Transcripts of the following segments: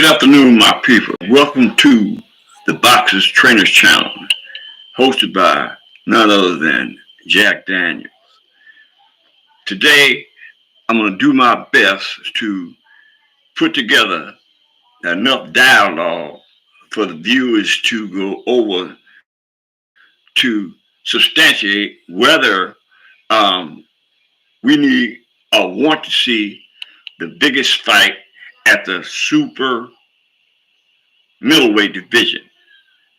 Good afternoon, my people. Welcome to the Boxers Trainers Channel, hosted by none other than Jack Daniels. Today, I'm going to do my best to put together enough dialogue for the viewers to go over to substantiate whether we need or want to see the biggest fight at the super middleweight division.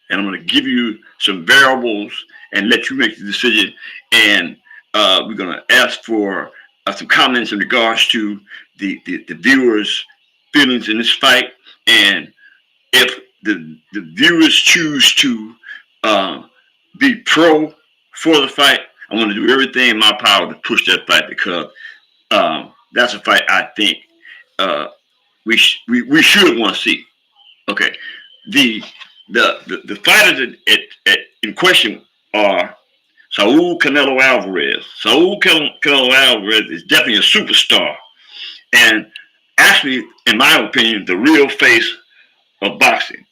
And I'm going to give you some variables and let you make the decision. And we're going to ask for some comments in regards to the viewers' feelings in this fight. And if the viewers choose to be pro for the fight, I'm going to do everything in my power to push that fight, because that's a fight I think we should want to see. Okay, the fighters in question are Saul Canelo Alvarez. Saul Canelo Alvarez is definitely a superstar, and actually, in my opinion, the real face of boxing.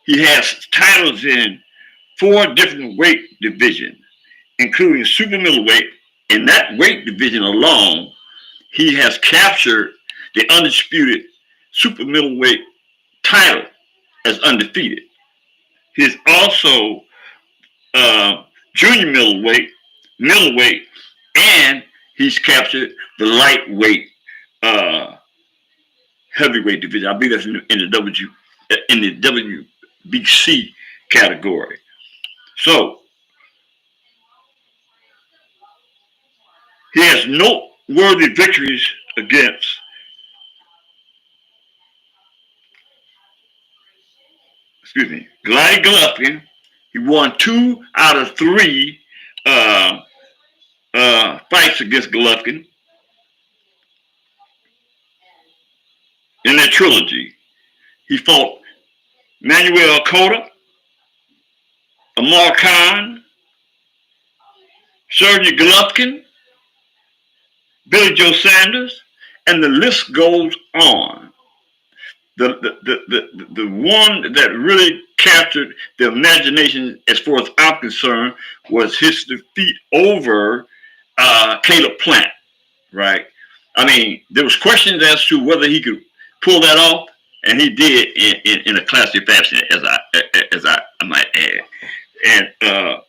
He has titles in 4 different weight divisions, including super middleweight. In that weight division alone, he has captured the undisputed super middleweight title as undefeated. He's also junior middleweight, and he's captured the lightweight heavyweight division. I believe that's in the WBC category. So he has noteworthy victories against Gladys Golovkin. He won 2 out of 3 fights against Golovkin in that trilogy. He fought Manuel Cotto, Amar Khan, Sergey Golovkin, Billy Joe Sanders, and the list goes on. The one that really captured the imagination, as far as I'm concerned, was his defeat over Caleb Plant. Right? I mean, there was questions as to whether he could pull that off, and he did in a classy fashion, as I might add. And the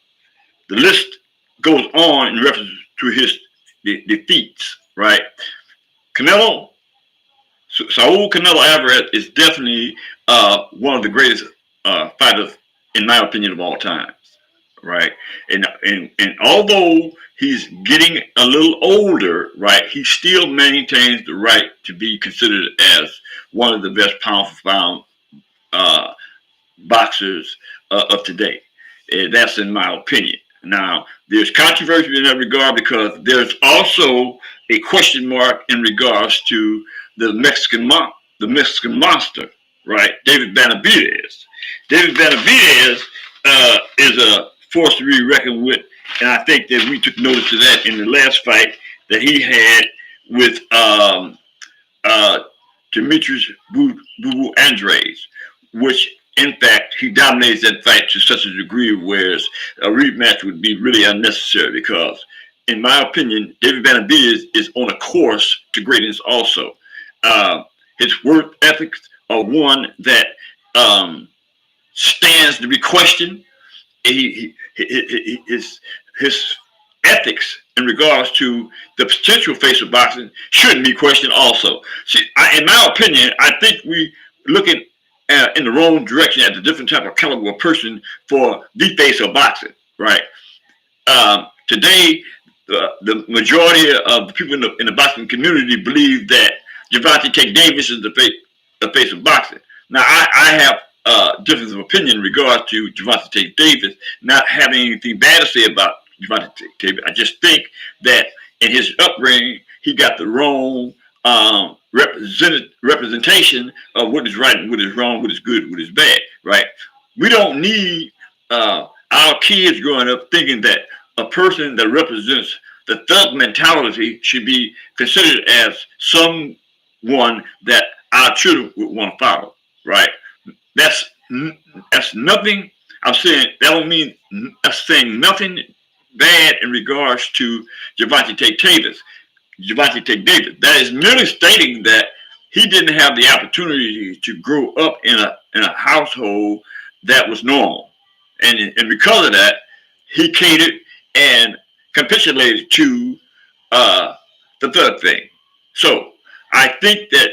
list goes on in reference to his defeats. Right? Saul Canelo Alvarez is definitely one of the greatest fighters, in my opinion, of all times, right? And although he's getting a little older, right, he still maintains the right to be considered as one of the best pound-for-pound boxers of today. That's in my opinion. Now, there's controversy in that regard, because there's also a question mark in regards to the Mexican monster, right? David Benavidez. David Benavidez is a force to be reckoned with, and I think that we took notice of that in the last fight that he had with Demetrius Boo Andres, which in fact he dominates that fight to such a degree whereas a rematch would be really unnecessary, because in my opinion, David Benavidez is on a course to greatness also. His work ethics are one that stands to be questioned. His ethics in regards to the potential face of boxing shouldn't be questioned also. See, in my opinion, I think we looking in the wrong direction at the different type of caliber of person for the face of boxing, right? Today, the majority of the people in the boxing community believe that Gervonta Tate Davis is the face of boxing. Now, I have difference of opinion in regards to Gervonta Tate Davis, not having anything bad to say about Gervonta Tate Davis. I just think that in his upbringing, he got the wrong representation of what is right and what is wrong, what is good, what is bad, right? We don't need our kids growing up thinking that a person that represents the thug mentality should be considered as someone that our children would want to follow, right? That's that's nothing. I'm saying that don't mean I'm saying nothing bad in regards to Javante Tate Davis. Javante Tate Davis. That is merely stating that he didn't have the opportunity to grow up in a household that was normal, and because of that, he catered and capitulated to uh, the third thing. So I think that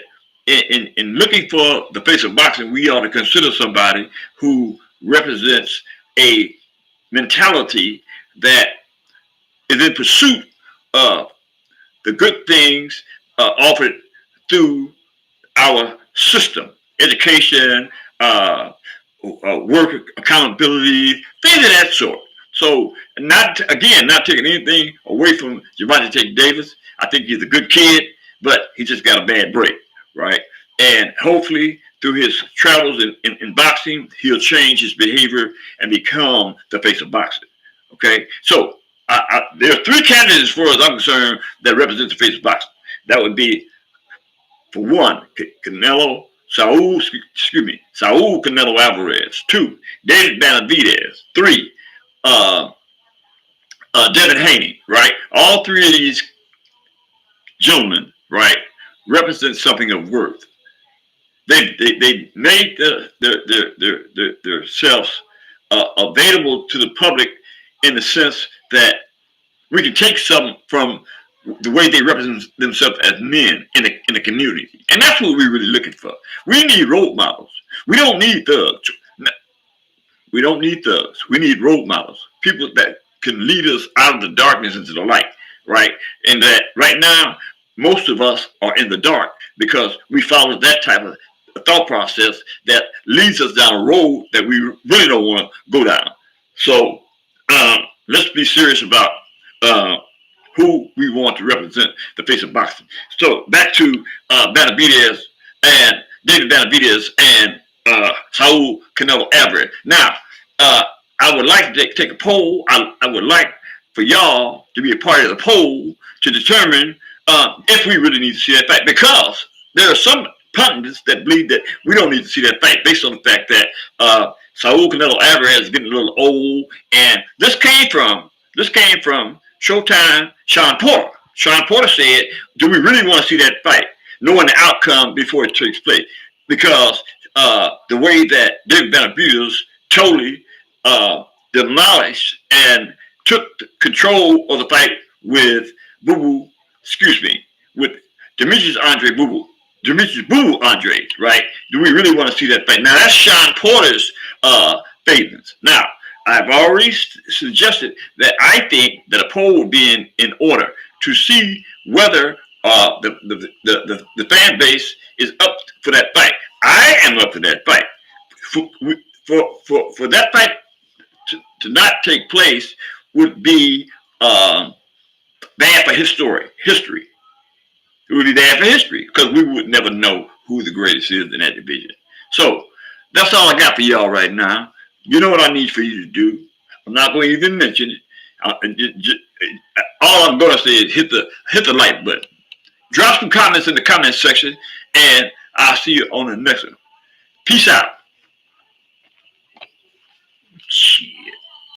in looking for the face of boxing, we ought to consider somebody who represents a mentality that is in pursuit of the good things offered through our system, education, work accountability, things of that sort. So, not taking anything away from Javante Tate Davis. I think he's a good kid, but he just got a bad break, right? And hopefully, through his travels in boxing, he'll change his behavior and become the face of boxing. Okay, so there are three candidates, as far as I'm concerned, that represent the face of boxing. That would be, for one, Saul Canelo Alvarez. Two, David Benavidez. Three, uh, Devin Haney. Right, all three of these gentlemen, right, represent something of worth. They made themselves available to the public in the sense that we can take some from the way they represent themselves as men in the community. And that's what we're really looking for. We need role models. We don't need thugs. We don't need thugs. We need role models. People that can lead us out of the darkness into the light, right? And that right now, most of us are in the dark because we follow that type of thought process that leads us down a road that we really don't want to go down. So let's be serious about uh, who we want to represent the face of boxing. So back to Benavidez and David Benavidez and Saul Canelo Alvarez. Now, uh, I would like to take a poll. I would like for y'all to be a part of the poll to determine if we really need to see that fight, because there are some pundits that believe that we don't need to see that fight based on the fact that Saul Canelo Alvarez is getting a little old, and this came from Showtime Sean Porter. Sean Porter said, "Do we really want to see that fight, knowing the outcome before it takes place?" Because the way that David Benavidez totally demolished and took control of the fight with with Demetrius Andre Demetrius Boo Andre, right? Do we really want to see that fight? Now that's Sean Porter's favorites. Now, I've already suggested that I think that a poll would be in order to see whether the fan base is up for that fight. I am up for that fight. For that fight to not take place would be bad for history. It would be bad for history because we would never know who the greatest is in that division. So that's all I got for y'all right now. You know what I need for you to do. I'm not going to even mention it. All I'm going to say is hit the like button. Drop some comments in the comment section, and I'll see you on the next one. Peace out. Shit.